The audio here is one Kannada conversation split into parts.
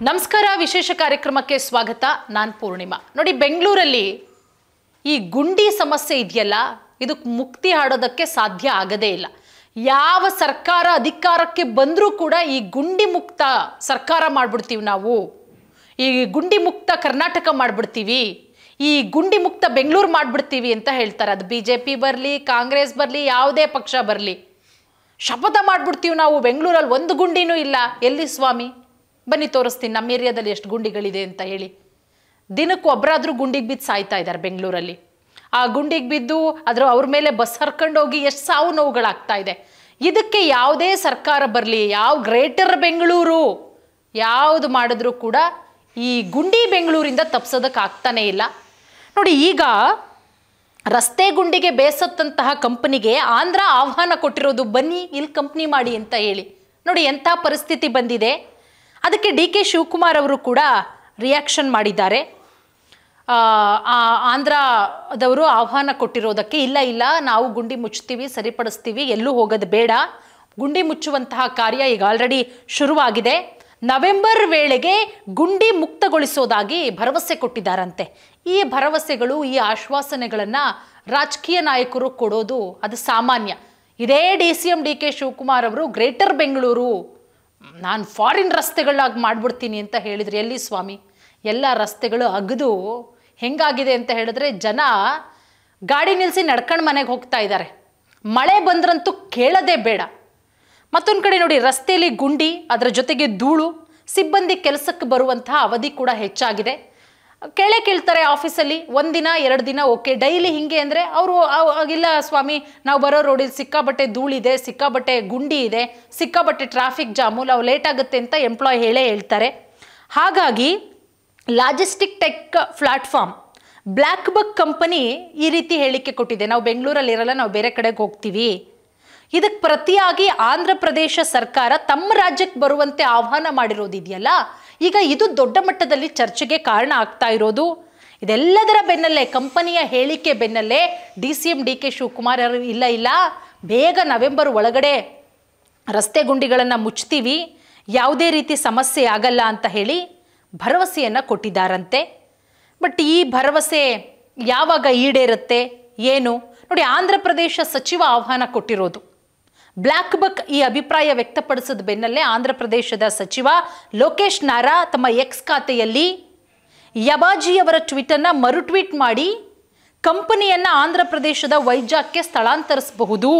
ನಮಸ್ಕಾರ ವಿಶೇಷ ಕಾರ್ಯಕ್ರಮಕ್ಕೆ ಸ್ವಾಗತ ನಾನು ಪೂರ್ಣಿಮಾ ನೋಡಿ ಬೆಂಗಳೂರಲ್ಲಿ ಈ ಗುಂಡಿ ಸಮಸ್ಯೆ ಇದೆಯಲ್ಲ ಇದಕ್ಕೆ ಮುಕ್ತಿ ಹಾಡೋದಕ್ಕೆ ಸಾಧ್ಯ ಆಗದೇ ಇಲ್ಲ ಯಾವ ಸರ್ಕಾರ ಅಧಿಕಾರಕ್ಕೆ ಬಂದರೂ ಕೂಡ ಈ ಗುಂಡಿ ಮುಕ್ತ ಸರ್ಕಾರ ಮಾಡ್ಬಿಡ್ತೀವಿ ನಾವು ಈ ಗುಂಡಿ ಮುಕ್ತ ಕರ್ನಾಟಕ ಮಾಡ್ಬಿಡ್ತೀವಿ ಈ ಗುಂಡಿ ಮುಕ್ತ ಬೆಂಗಳೂರು ಮಾಡ್ಬಿಡ್ತೀವಿ ಅಂತ ಹೇಳ್ತಾರೆ ಅದು ಬಿಜೆಪಿ ಬರಲಿ ಕಾಂಗ್ರೆಸ್ ಬರಲಿ ಯಾವುದೇ ಪಕ್ಷ ಬರಲಿ ಶಪಥ ಮಾಡ್ಬಿಡ್ತೀವಿ ನಾವು ಬೆಂಗಳೂರಲ್ಲಿ ಒಂದು ಗುಂಡಿನೂ ಇಲ್ಲ ಎಲ್ಲಿ ಸ್ವಾಮಿ ಬನ್ನಿ ತೋರಿಸ್ತೀನಿ ನಮ್ಮ ಏರಿಯಾದಲ್ಲಿ ಎಷ್ಟು ಗುಂಡಿಗಳಿದೆ ಅಂತ ಹೇಳಿ ದಿನಕ್ಕೆ ಒಬ್ಬರಾದರೂ ಗುಂಡಿಗೆ ಬಿದ್ದು ಸಾಯ್ತಾ ಇದ್ದಾರೆ ಬೆಂಗಳೂರಲ್ಲಿ ಆ ಗುಂಡಿಗೆ ಬಿದ್ದು ಅವ್ರ ಮೇಲೆ ಬಸ್ ಹರ್ಕೊಂಡು ಹೋಗಿ ಎಷ್ಟು ಸಾವು ನೋವುಗಳಾಗ್ತಾ ಇದೆ ಇದಕ್ಕೆ ಯಾವುದೇ ಸರ್ಕಾರ ಬರಲಿ ಯಾವ ಗ್ರೇಟರ್ ಬೆಂಗಳೂರು ಯಾವುದು ಮಾಡಿದ್ರೂ ಕೂಡ ಈ ಗುಂಡಿ ಬೆಂಗಳೂರಿಂದ ತಪ್ಪಿಸೋದಕ್ಕೆ ಆಗ್ತಾನೇ ಇಲ್ಲ ನೋಡಿ ಈಗ ರಸ್ತೆ ಗುಂಡಿಗೆ ಬೇಸತ್ತಂತಹ ಕಂಪನಿಗೆ ಆಂಧ್ರ ಆಹ್ವಾನ ಕೊಟ್ಟಿರೋದು ಬನ್ನಿ ಇಲ್ಲಿ ಕಂಪ್ನಿ ಮಾಡಿ ಅಂತ ಹೇಳಿ ನೋಡಿ ಎಂಥ ಪರಿಸ್ಥಿತಿ ಬಂದಿದೆ ಅದಕ್ಕೆ ಡಿ ಕೆ ಶಿವಕುಮಾರ್ ಅವರು ಕೂಡ ರಿಯಾಕ್ಷನ್ ಮಾಡಿದ್ದಾರೆ ಆಂಧ್ರದವರು ಆಹ್ವಾನ ಕೊಟ್ಟಿರೋದಕ್ಕೆ ಇಲ್ಲ ನಾವು ಗುಂಡಿ ಮುಚ್ತೀವಿ ಸರಿಪಡಿಸ್ತೀವಿ ಎಲ್ಲೂ ಹೋಗೋದು ಬೇಡ ಗುಂಡಿ ಮುಚ್ಚುವಂತಹ ಕಾರ್ಯ ಈಗ ಆಲ್ರೆಡಿ ಶುರುವಾಗಿದೆ ನವೆಂಬರ್ ವೇಳೆಗೆ ಗುಂಡಿ ಮುಕ್ತಗೊಳಿಸೋದಾಗಿ ಭರವಸೆ ಕೊಟ್ಟಿದ್ದಾರಂತೆ ಈ ಭರವಸೆಗಳು ಈ ಆಶ್ವಾಸನೆಗಳನ್ನು ರಾಜಕೀಯ ನಾಯಕರು ಕೊಡೋದು ಅದು ಸಾಮಾನ್ಯ ಇದೇ DCM ಡಿ ಕೆ ಶಿವಕುಮಾರ್ ಅವರು ಗ್ರೇಟರ್ ಬೆಂಗಳೂರು ನಾನು ಫಾರಿನ್ ರಸ್ತೆಗಳಾಗಿ ಮಾಡ್ಬಿಡ್ತೀನಿ ಅಂತ ಹೇಳಿದ್ರು ಎಲ್ಲಿ ಸ್ವಾಮಿ ಎಲ್ಲ ರಸ್ತೆಗಳು ಅಗದು ಹೆಂಗಾಗಿದೆ ಅಂತ ಹೇಳಿದ್ರೆ ಜನ ಗಾಡಿ ನಿಲ್ಲಿಸಿ ನಡ್ಕೊಂಡು ಮನೆಗೆ ಹೋಗ್ತಾ ಇದ್ದಾರೆ ಮಳೆ ಬಂದ್ರಂತೂ ಕೇಳೋದೇ ಬೇಡ ಮತ್ತೊಂದು ಕಡೆ ನೋಡಿ ರಸ್ತೆಯಲ್ಲಿ ಗುಂಡಿ ಅದರ ಜೊತೆಗೆ ಧೂಳು ಸಿಬ್ಬಂದಿ ಕೆಲಸಕ್ಕೆ ಬರುವಂತಹ ಅವಧಿ ಕೂಡ ಹೆಚ್ಚಾಗಿದೆ ಕೇಳ್ತಾರೆ ಆಫೀಸಲ್ಲಿ ಒಂದಿನ 2 ದಿನ ಓಕೆ ಡೈಲಿ ಹಿಂಗೆ ಅಂದರೆ ಅವರು ಇಲ್ಲ ಸ್ವಾಮಿ ನಾವು ಬರೋ ರೋಡಲ್ಲಿ ಸಿಕ್ಕಾಬಟ್ಟೆ ಧೂಳಿದೆ ಸಿಕ್ಕಾಬಟ್ಟೆ ಗುಂಡಿ ಇದೆ ಸಿಕ್ಕಾಬಟ್ಟೆ ಟ್ರಾಫಿಕ್ ಜಾಮು ನಾವು ಲೇಟ್ ಆಗುತ್ತೆ ಅಂತ ಎಂಪ್ಲಾಯ್ ಹೇಳ್ತಾರೆ ಹಾಗಾಗಿ ಲಾಜಿಸ್ಟಿಕ್ ಟೆಕ್ ಪ್ಲಾಟ್ಫಾರ್ಮ್ ಬ್ಲ್ಯಾಕ್ ಬಕ್ ಕಂಪನಿ ಈ ರೀತಿ ಹೇಳಿಕೆ ಕೊಟ್ಟಿದೆ ನಾವು ಬೆಂಗಳೂರಲ್ಲಿ ಇರಲ್ಲ ನಾವು ಬೇರೆ ಕಡೆಗೆ ಹೋಗ್ತೀವಿ ಇದಕ್ಕೆ ಪ್ರತಿಯಾಗಿ ಆಂಧ್ರ ಪ್ರದೇಶ ಸರ್ಕಾರ ತಮ್ಮ ರಾಜ್ಯಕ್ಕೆ ಬರುವಂತೆ ಆಹ್ವಾನ ಮಾಡಿರೋದಿದೆಯಲ್ಲ ಈಗ ಇದು ದೊಡ್ಡ ಮಟ್ಟದಲ್ಲಿ ಚರ್ಚೆಗೆ ಕಾರಣ ಆಗ್ತಾ ಇರೋದು ಇದೆಲ್ಲದರ ಬೆನ್ನಲ್ಲೇ ಕಂಪನಿಯ ಹೇಳಿಕೆ ಬೆನ್ನಲ್ಲೇ DCM ಡಿ ಕೆ ಶಿವಕುಮಾರ್ ಅವರು ಇಲ್ಲ ಬೇಗ ನವೆಂಬರ್ ಒಳಗಡೆ ರಸ್ತೆ ಗುಂಡಿಗಳನ್ನು ಮುಚ್ತೀವಿ ಯಾವುದೇ ರೀತಿ ಸಮಸ್ಯೆ ಆಗಲ್ಲ ಅಂತ ಹೇಳಿ ಭರವಸೆಯನ್ನು ಕೊಟ್ಟಿದ್ದಾರಂತೆ ಬಟ್ ಈ ಭರವಸೆ ಯಾವಾಗ ಈಡೇರುತ್ತೆ ಏನು ನೋಡಿ ಆಂಧ್ರ ಪ್ರದೇಶ ಸಚಿವ ಆಹ್ವಾನ ಕೊಟ್ಟಿರೋದು ಬ್ಲ್ಯಾಕ್ ಬಕ್ ಈ ಅಭಿಪ್ರಾಯ ವ್ಯಕ್ತಪಡಿಸಿದ ಬೆನ್ನಲ್ಲೇ ಆಂಧ್ರ ಪ್ರದೇಶದ ಸಚಿವ ಲೋಕೇಶ್ ನಾರಾ ತಮ್ಮ ಎಕ್ಸ್ ಖಾತೆಯಲ್ಲಿ ಯಬಾಜಿಯವರ ಟ್ವೀಟನ್ನು ಮರು ಟ್ವೀಟ್ ಮಾಡಿ ಕಂಪನಿಯನ್ನು ಆಂಧ್ರ ಪ್ರದೇಶದ ವೈಜಾಗ್ಗೆ ಸ್ಥಳಾಂತರಿಸಬಹುದು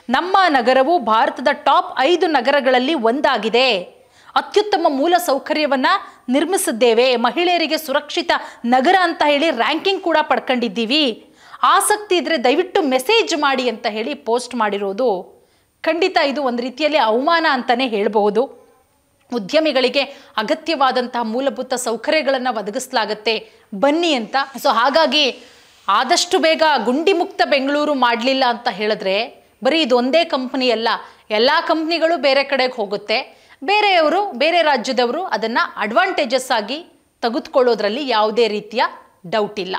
ನಮ್ಮ ನಗರವು ಭಾರತದ ಟಾಪ್ 5 ನಗರಗಳಲ್ಲಿ ಒಂದಾಗಿದೆ ಅತ್ಯುತ್ತಮ ಮೂಲ ಸೌಕರ್ಯವನ್ನು ನಿರ್ಮಿಸಿದ್ದೇವೆ ಮಹಿಳೆಯರಿಗೆ ಸುರಕ್ಷಿತ ನಗರ ಅಂತ ಹೇಳಿ ರ್ಯಾಂಕಿಂಗ್ ಕೂಡ ಪಡ್ಕೊಂಡಿದ್ದೀವಿ ಆಸಕ್ತಿ ಇದ್ದರೆ ದಯವಿಟ್ಟು ಮೆಸೇಜ್ ಮಾಡಿ ಅಂತ ಹೇಳಿ ಪೋಸ್ಟ್ ಮಾಡಿರೋದು ಖಂಡಿತ ಇದು ಒಂದು ರೀತಿಯಲ್ಲಿ ಅವಮಾನ ಅಂತಲೇ ಹೇಳಬಹುದು ಉದ್ಯಮಿಗಳಿಗೆ ಅಗತ್ಯವಾದಂತಹ ಮೂಲಭೂತ ಸೌಕರ್ಯಗಳನ್ನು ಒದಗಿಸಲಾಗುತ್ತೆ ಬನ್ನಿ ಅಂತ ಸೊ ಹಾಗಾಗಿ ಆದಷ್ಟು ಬೇಗ ಗುಂಡಿ ಮುಕ್ತ ಬೆಂಗಳೂರು ಮಾಡಲಿಲ್ಲ ಅಂತ ಹೇಳಿದ್ರೆ ಬರೀ ಇದೊಂದೇ ಕಂಪ್ನಿ ಅಲ್ಲ ಎಲ್ಲ ಕಂಪ್ನಿಗಳು ಬೇರೆ ಕಡೆಗೆ ಹೋಗುತ್ತೆ ಬೇರೆ ರಾಜ್ಯದವರು ಅದನ್ನು ಅಡ್ವಾಂಟೇಜಸ್ ಆಗಿ ತೆಗೆದುಕೊಳ್ಳೋದ್ರಲ್ಲಿ ಯಾವುದೇ ರೀತಿಯ ಡೌಟ್ ಇಲ್ಲ